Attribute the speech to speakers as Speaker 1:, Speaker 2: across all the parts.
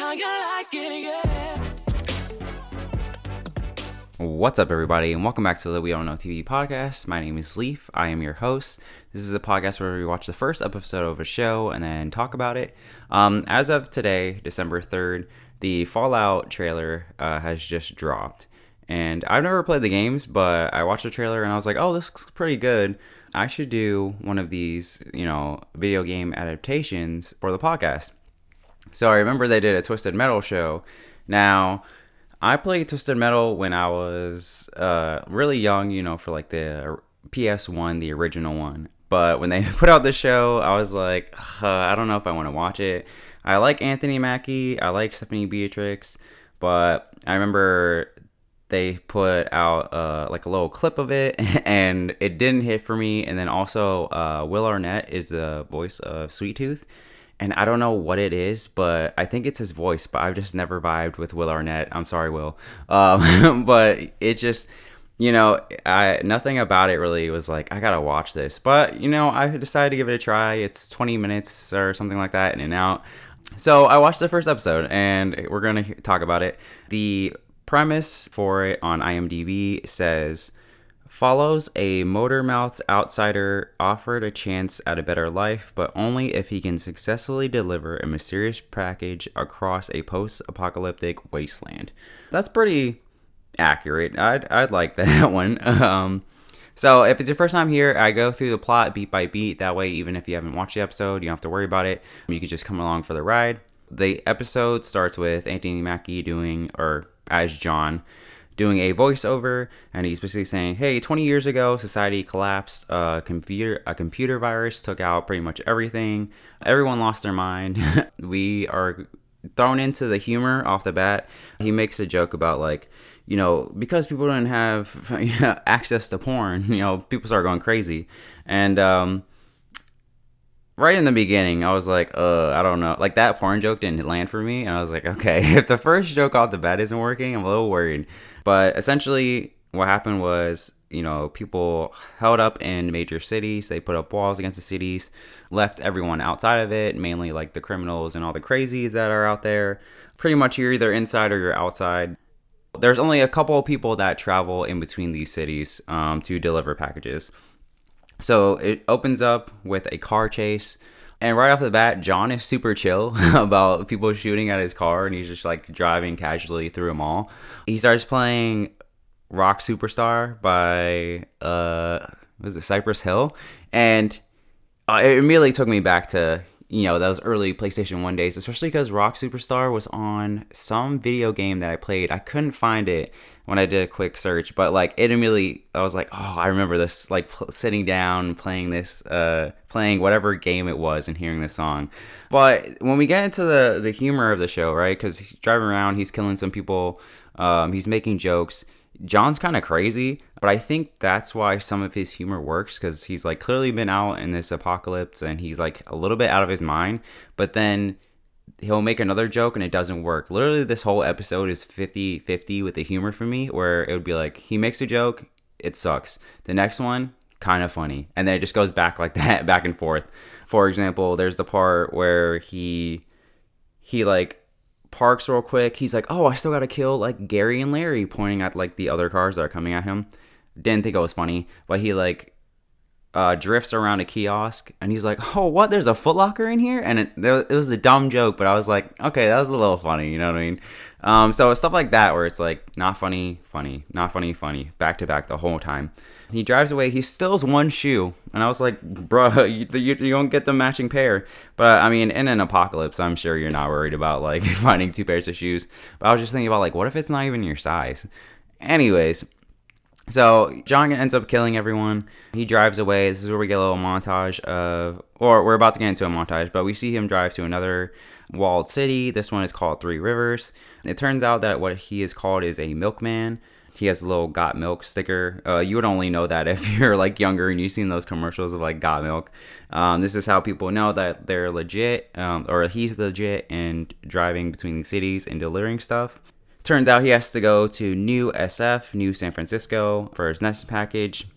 Speaker 1: how you like it, yeah.
Speaker 2: What's up, everybody, and welcome back to the We Don't Know TV podcast. My name is Leaf. I am your host. This is a podcast where we watch the first episode of a show and then talk about it. As of today, December 3rd, the Fallout trailer has just dropped. And I've never played the games, but I watched the trailer and I was like, oh, this looks pretty good. I should do one of these, video game adaptations for the podcast. So I remember they did a Twisted Metal show. Now, I played Twisted Metal when I was really young, for like the PS1, the original one. But when they put out the show, I was like, I don't know if I want to watch it. I like Anthony Mackie. I like Stephanie Beatrix. But I remember they put out like a little clip of it, and it didn't hit for me. And then also Will Arnett is the voice of Sweet Tooth. And I don't know what it is, but I think it's his voice. But I've just never vibed with Will Arnett. I'm sorry, Will. But it just, nothing about it really was like, I gotta watch this. But, I decided to give it a try. It's 20 minutes or something like that, in and out. So I watched the first episode, and we're going to talk about it. The premise for it on IMDb says, follows a motor-mouthed outsider offered a chance at a better life, but only if he can successfully deliver a mysterious package across a post-apocalyptic wasteland. That's pretty accurate. I'd like that one. So if it's your first time here, I go through the plot beat by beat. That way, even if you haven't watched the episode, you don't have to worry about it. You can just come along for the ride. The episode starts with Anthony Mackie as John, doing a voiceover, and he's basically saying, hey, 20 years ago, society collapsed. A computer virus took out pretty much everything. Everyone lost their mind. We are thrown into the humor off the bat. He makes a joke about, like, because people didn't have access to porn, people start going crazy. And right in the beginning, I was like, I don't know. Like, that porn joke didn't land for me. And I was like, okay, if the first joke off the bat isn't working, I'm a little worried. But essentially, what happened was, people held up in major cities. They put up walls against the cities, left everyone outside of it, mainly like the criminals and all the crazies that are out there. Pretty much you're either inside or you're outside. There's only a couple of people that travel in between these cities to deliver packages. So it opens up with a car chase. And right off the bat, John is super chill about people shooting at his car, and he's just like driving casually through them all. He starts playing Rock Superstar by Cypress Hill, and it immediately took me back to those early PlayStation 1 days, especially because Rock Superstar was on some video game that I played. I couldn't find it when I did a quick search, but like it immediately, I was like, oh, I remember this, like sitting down, playing this, playing whatever game it was and hearing this song. But when we get into the humor of the show, right, because he's driving around, he's killing some people, he's making jokes. John's kind of crazy, but I think that's why some of his humor works, because he's like clearly been out in this apocalypse and he's like a little bit out of his mind, but then he'll make another joke and it doesn't work. Literally, this whole episode is 50-50 with the humor for me, where it would be like, he makes a joke, it sucks. The next one, kind of funny. And then it just goes back like that, back and forth. For example, there's the part where he like parks real quick. He's like, oh, I still gotta kill like Gary and Larry, pointing at like the other cars that are coming at him. Didn't think it was funny, but he like drifts around a kiosk and he's like, oh, what, there's a Foot Locker in here? And it was a dumb joke, but I was like, okay, that was a little funny, you know what I mean? So stuff like that, where it's like not funny, not funny, back to back the whole time. He drives away, he steals one shoe, and I was like, bro, you don't get the matching pair. But I mean, in an apocalypse, I'm sure you're not worried about like finding two pairs of shoes. But I was just thinking about like, what if it's not even your size? Anyways, so John ends up killing everyone. He drives away. This is where we get a little montage or we're about to get into a montage, but we see him drive to another walled city. This one is called Three Rivers. It turns out that what he is called is a milkman. He has a little Got Milk sticker. You would only know that if you're like younger and you've seen those commercials of like Got Milk. This is how people know that they're legit, or he's legit in driving between the cities and delivering stuff. Turns out he has to go to New San Francisco for his next package.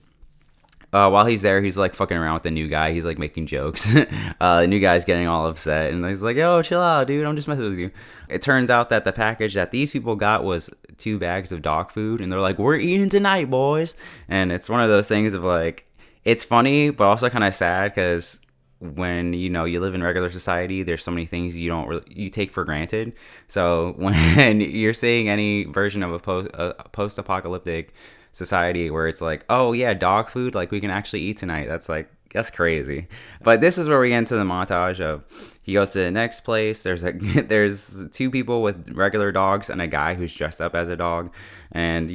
Speaker 2: While he's there, he's like fucking around with the new guy. He's like making jokes. The new guy's getting all upset, and he's like, "Yo, chill out, dude. I'm just messing with you." It turns out that the package that these people got was 2 bags of dog food, and they're like, "We're eating tonight, boys." And it's one of those things of like, it's funny, but also kind of sad because when you live in regular society, there's so many things you take for granted. So when you're seeing any version of a post-apocalyptic society where it's like, oh yeah, dog food, like we can actually eat tonight, that's crazy. But this is where we get into the montage of he goes to the next place. There's 2 people with regular dogs and a guy who's dressed up as a dog, and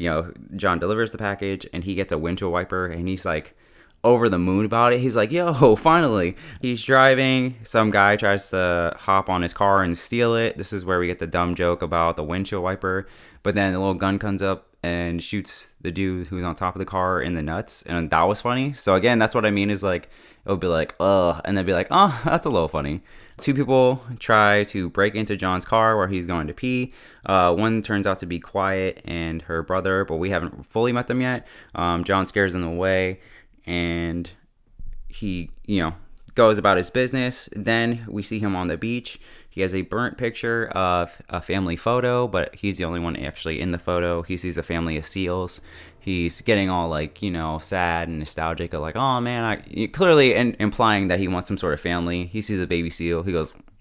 Speaker 2: John delivers the package and he gets a windshield wiper and he's like over the moon about it. He's like, yo, finally. He's driving. Some guy tries to hop on his car and steal it. This is where we get the dumb joke about the windshield wiper. But then the little gun comes up and shoots the dude who's on top of the car in the nuts. And that was funny. So again, that's what I mean is like, it would be like, ugh. And they'd be like, oh, that's a little funny. 2 people try to break into John's car where he's going to pee. One turns out to be Quiet and her brother, but we haven't fully met them yet. John scares them away. And he, goes about his business. Then we see him on the beach. He has a burnt picture of a family photo, but he's the only one actually in the photo. He sees a family of seals. He's getting all like, sad and nostalgic of like, oh man, clearly implying that he wants some sort of family. He sees a baby seal. He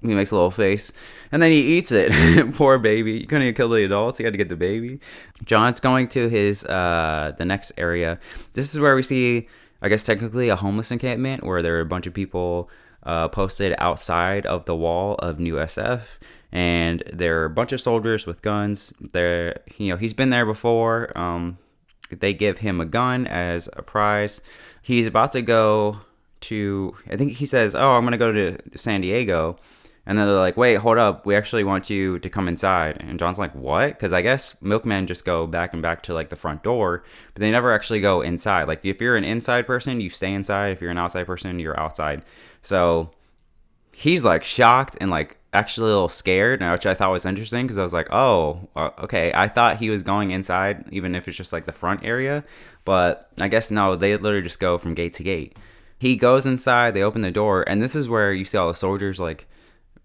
Speaker 2: makes a little face and then he eats it. Poor baby. You couldn't even kill the adults. You had to get the baby. John's going to his, the next area. This is where we see, I guess technically a homeless encampment where there are a bunch of people posted outside of the wall of New SF, and there are a bunch of soldiers with guns. He's been there before. They give him a gun as a prize. He's about to go to, I think he says, oh, I'm going to go to San Diego. And then they're like, wait, hold up. We actually want you to come inside. And John's like, what? Because I guess milkmen just go back and back to like the front door, but they never actually go inside. Like if you're an inside person, you stay inside. If you're an outside person, you're outside. So he's like shocked and like actually a little scared, which I thought was interesting because I was like, oh, okay. I thought he was going inside, even if it's just like the front area. But I guess no, they literally just go from gate to gate. He goes inside, they open the door, and this is where you see all the soldiers like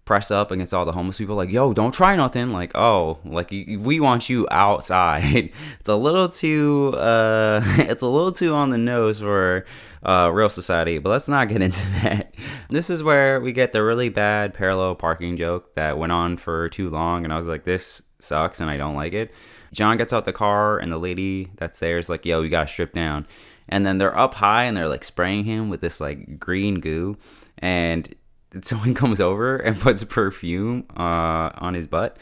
Speaker 2: press up against all the homeless people like, yo, don't try nothing. Like, oh, like we want you outside. It's a little too on the nose for real society, but let's not get into that. This is where we get the really bad parallel parking joke that went on for too long, and I was like, this sucks and I don't like it. John gets out the car and the lady that's there is like, yo, you gotta strip down. And then they're up high and they're like spraying him with this like green goo, and someone comes over and puts perfume on his butt.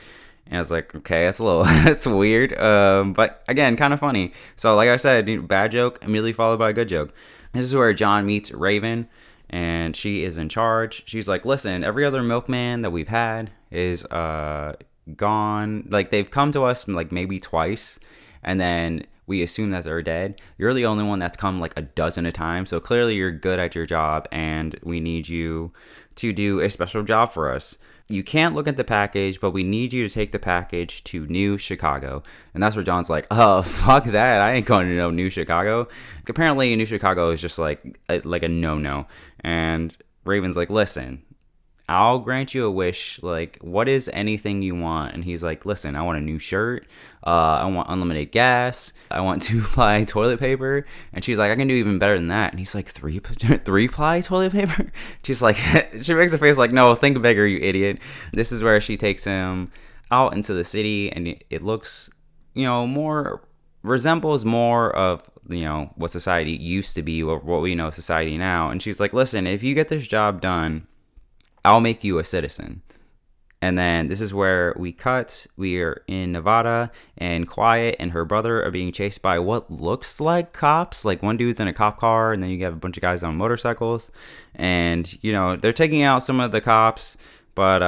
Speaker 2: And I was like, okay, that's weird. But again, kind of funny. So like I said, bad joke immediately followed by a good joke. This is where John meets Raven, and she is in charge. She's like, listen, every other milkman that we've had is gone. Like they've come to us like maybe twice, and then we assume that they're dead. You're the only one that's come like a dozen a time. So clearly you're good at your job, and we need you to do a special job for us. You can't look at the package, but we need you to take the package to New Chicago. And that's where John's like, oh, fuck that. I ain't going to no New Chicago. Apparently New Chicago is just like a no-no. And Raven's like, listen, I'll grant you a wish. Like, what is anything you want? And he's like, listen, I want a new shirt. I want unlimited gas. I want 2-ply toilet paper. And she's like, I can do even better than that. And he's like, 3-ply toilet paper? She's like, she makes a face like, no, think bigger, you idiot. This is where she takes him out into the city, and it looks, resembles more of, what society used to be or what we know society now. And she's like, listen, if you get this job done, I'll make you a citizen. And then this is where we cut. We are in Nevada, and Quiet and her brother are being chased by what looks like cops. Like one dude's in a cop car, and then you have a bunch of guys on motorcycles. And, they're taking out some of the cops, but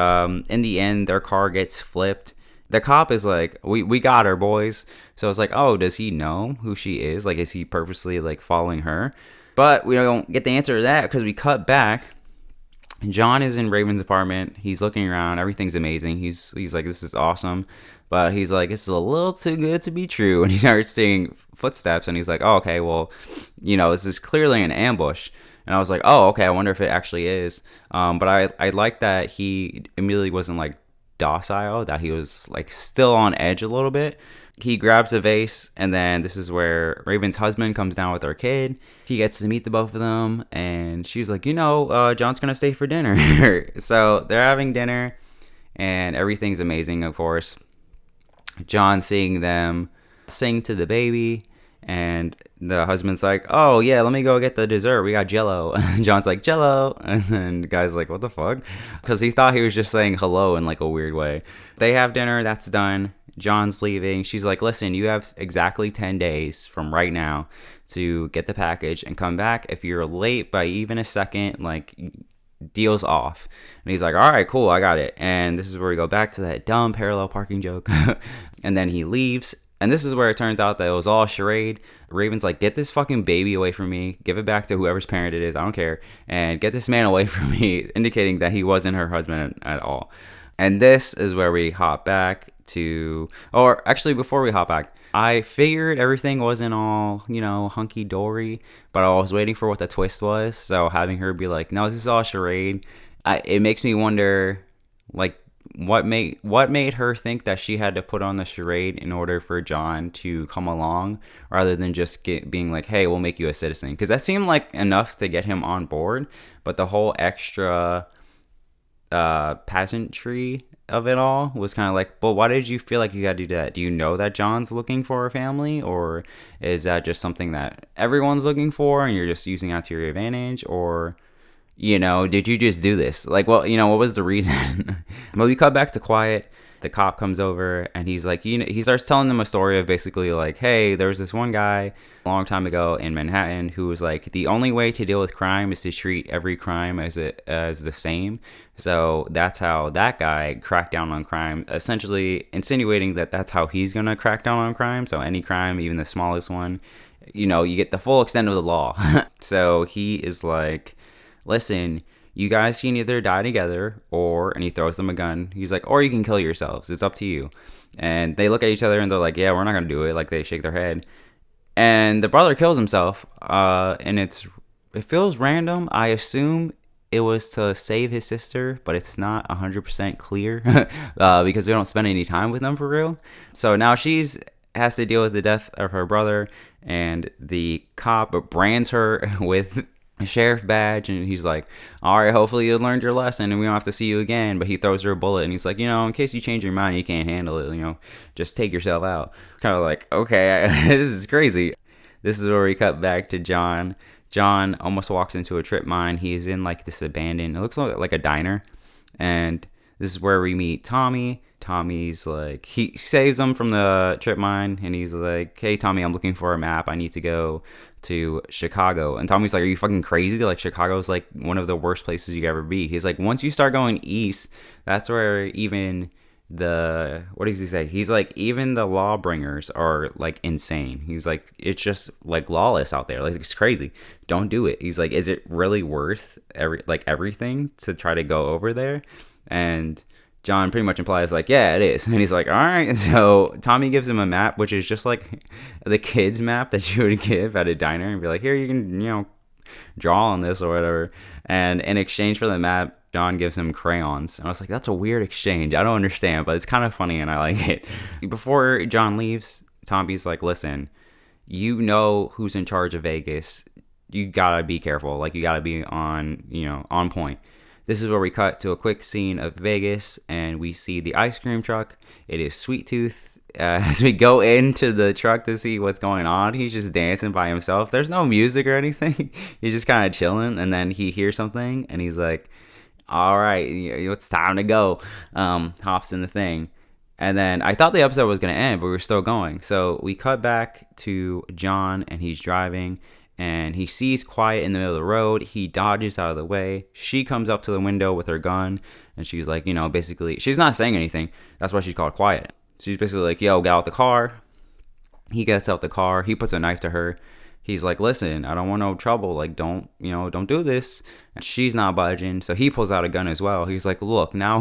Speaker 2: in the end, their car gets flipped. The cop is like, we got her, boys. So it's like, oh, does he know who she is? Like, is he purposely like following her? But we don't get the answer to that because we cut back John is in Raven's apartment. He's looking around. Everything's amazing. He's like, this is awesome. But he's like, it's a little too good to be true. And he starts seeing footsteps, and he's like, oh, okay, well, this is clearly an ambush. And I was like, oh, okay, I wonder if it actually is. But I like that he immediately wasn't like docile, that he was like still on edge a little bit. He grabs a vase, and then this is where Raven's husband comes down with her kid. He gets to meet the both of them, and she's like, John's gonna stay for dinner. So they're having dinner, and everything's amazing, of course. John seeing them sing to the baby, and the husband's like, oh yeah, let me go get the dessert, we got Jello. And John's like, Jello. And then the guy's like, what the fuck, because he thought he was just saying hello in like a weird way. They have dinner, that's done. John's leaving. She's like, listen, you have exactly 10 days from right now to get the package and come back. If you're late by even a second, like, deal's off. And he's like, all right, cool, I got it. And this is where we go back to that dumb parallel parking joke. And then he leaves. And this is where it turns out that it was all charade. Raven's like, get this fucking baby away from me. Give it back to whoever's parent it is. I don't care. And get this man away from me, indicating that he wasn't her husband at all. And this is where we hop back to, or actually before we hop back, I figured everything wasn't all, hunky-dory, but I was waiting for what the twist was. So having her be like, no, this is all charade, it makes me wonder, like, what made her think that she had to put on the charade in order for John to come along, rather than just being like, hey, we'll make you a citizen? Because that seemed like enough to get him on board, but the whole extra pageantry of it all was kind of like, but why did you feel like you had to do that? Do you know that John's looking for a family, or is that just something that everyone's looking for and you're just using that to your advantage? Or did you just do this? Like, well, what was the reason? But we cut back to quiet. The cop comes over, and he's like, he starts telling them a story of basically like, hey, there was this one guy a long time ago in Manhattan who was like, the only way to deal with crime is to treat every crime as the same. So that's how that guy cracked down on crime, essentially insinuating that that's how he's gonna crack down on crime. So any crime, even the smallest one, you get the full extent of the law. So he is like, listen, you guys can either die together, and he throws them a gun. He's like, or you can kill yourselves. It's up to you. And they look at each other and they're like, yeah, we're not going to do it. Like, they shake their head. And the brother kills himself. And it feels random. I assume it was to save his sister, but it's not 100% clear because we don't spend any time with them for real. So now she's has to deal with the death of her brother, and the cop brands her with a sheriff badge, and he's like, all right, hopefully you learned your lesson and we don't have to see you again. But he throws her a bullet, and he's like, in case you change your mind, you can't handle it, just take yourself out. Kind of like, okay, this is crazy. This is where we cut back to John. John almost walks into a trip mine. He's in like this abandoned, it looks like a diner, and this is where we meet Tommy. Tommy's like, he saves him from the trip mine, and he's like, hey Tommy, I'm looking for a map, I need to go to Chicago. And Tommy's like, are you fucking crazy? Like, Chicago's like one of the worst places you could ever be. He's like, once you start going east, that's where even what does he say? He's like, even the lawbringers are like insane. He's like, it's just like lawless out there. Like, it's crazy. Don't do it. He's like, is it really worth everything to try to go over there? And John pretty much implies like, yeah, it is. And he's like, all right. So Tommy gives him a map, which is just like the kids map that you would give at a diner, and be like, here, you can, draw on this or whatever. And in exchange for the map, John gives him crayons. And I was like, that's a weird exchange. I don't understand, but it's kind of funny and I like it. Before John leaves, Tommy's like, listen, who's in charge of Vegas. You gotta be careful. Like, you gotta be on point. This is where we cut to a quick scene of Vegas, and we see the ice cream truck. It is Sweet Tooth. As we go into the truck to see what's going on, he's just dancing by himself. There's no music or anything. He's just kind of chilling, and then he hears something, and he's like, all right, it's time to go. Hops in the thing. And then I thought the episode was going to end, but we were still going. So we cut back to John, and he's driving, and he sees Quiet in the middle of the road. He dodges out of the way. She comes up to the window with her gun, and she's like, basically, she's not saying anything. That's why she's called Quiet. She's basically like, yo, get out the car. He gets out the car. He puts a knife to her, he's like, listen, I don't want no trouble. Like, don't do this. And she's not budging. So he pulls out a gun as well. He's like, look, now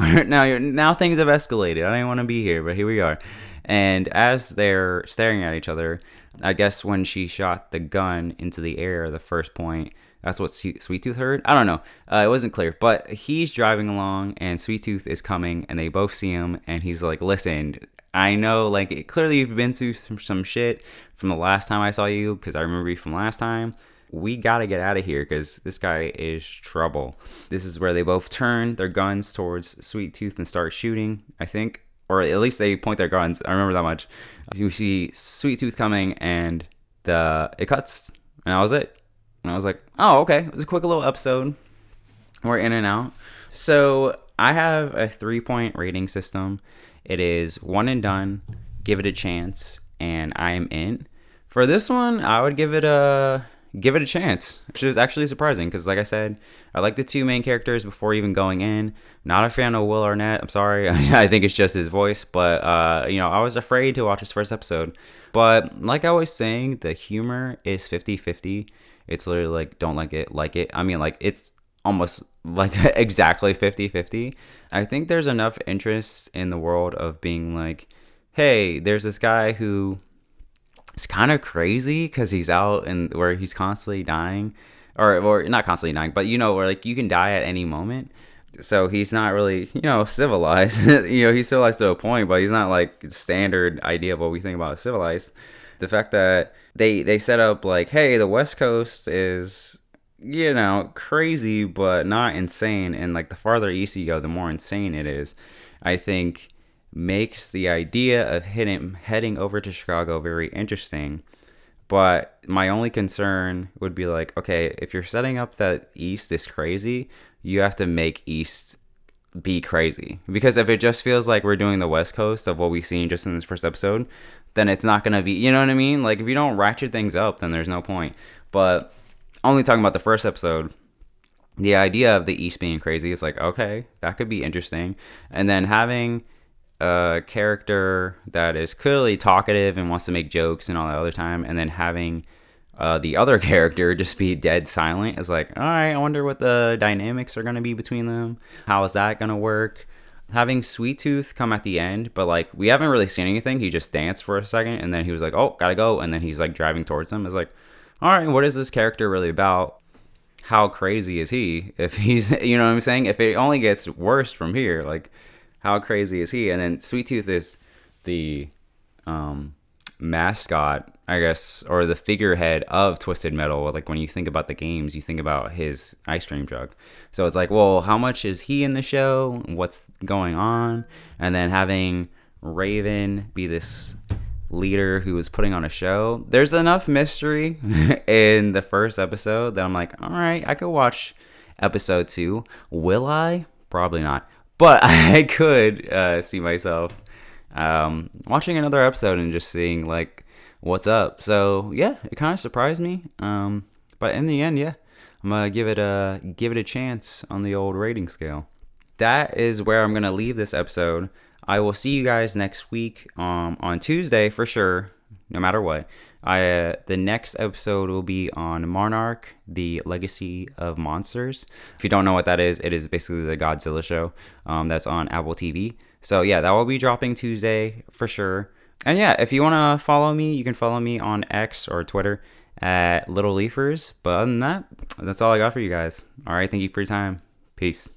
Speaker 2: things have escalated. I didn't want to be here, but here we are. And as they're staring at each other, I guess when she shot the gun into the air, the first point, that's what Sweet Tooth heard. I don't know. It wasn't clear. But he's driving along, and Sweet Tooth is coming, and they both see him, and he's like, listen, I know, like, clearly you've been through some shit from the last time I saw you, because I remember you from last time. We gotta get out of here, because this guy is trouble. This is where they both turn their guns towards Sweet Tooth and start shooting, I think. Or at least they point their guns. I remember that much. You see Sweet Tooth coming, and it cuts, and that was it. And I was like, oh, okay. It was a quick little episode. We're in and out. So I have a 3-point rating system. It is one and done, give it a chance, and I am in. For this one, I would give it a chance, which is actually surprising because, like I said, I like the two main characters before even going in. Not a fan of Will Arnett. I'm sorry. I think it's just his voice, but I was afraid to watch his first episode. But like I was saying, the humor is 50-50. It's literally like, don't like it. I mean, like, it's almost like exactly 50-50. I think there's enough interest in the world of being like, hey, there's this guy who is kind of crazy because he's out and where he's constantly dying, or not constantly dying, but where like you can die at any moment. So he's not really, civilized. He's civilized to a point, but he's not like standard idea of what we think about civilized. The fact that they set up like, hey, the West Coast is, crazy, but not insane. And like the farther east you go, the more insane it is, I think makes the idea of heading over to Chicago very interesting. But my only concern would be like, okay, if you're setting up that East is crazy, you have to make East be crazy. Because if it just feels like we're doing the West Coast of what we've seen just in this first episode, then it's not going to be, you know what I mean? Like, if you don't ratchet things up, then there's no point. But only talking about the first episode, the idea of the East being crazy is like, okay, that could be interesting. And then having a character that is clearly talkative and wants to make jokes and all that other time, and then having the other character just be dead silent is like, all right, I wonder what the dynamics are going to be between them. How is that going to work? Having Sweet Tooth come at the end, but like we haven't really seen anything. He just danced for a second, and then he was like, oh, gotta go, and then he's like driving towards them. It's like, all right, what is this character really about? How crazy is he? If he's, you know what I'm saying? If it only gets worse from here, like, how crazy is he? And then Sweet Tooth is the mascot, I guess, or the figurehead of Twisted Metal. Like when you think about the games, you think about his ice cream truck. So it's like, well, how much is he in the show? What's going on? And then having Raven be this leader who is putting on a show. There's enough mystery in the first episode that I'm like, all right, I could watch episode 2. Will I? Probably not. But I could see myself watching another episode and just seeing like what's up. So yeah, it kind of surprised me. But in the end, yeah, I'm gonna give it a chance on the old rating scale. That is where I'm gonna leave this episode. I will see you guys next week on Tuesday for sure, no matter what. The next episode will be on Monarch, the Legacy of Monsters. If you don't know what that is, it is basically the Godzilla show that's on Apple TV. So yeah, that will be dropping Tuesday for sure. And yeah, if you want to follow me, you can follow me on X or Twitter at Little Leafers. But other than that, that's all I got for you guys. All right, thank you for your time. Peace.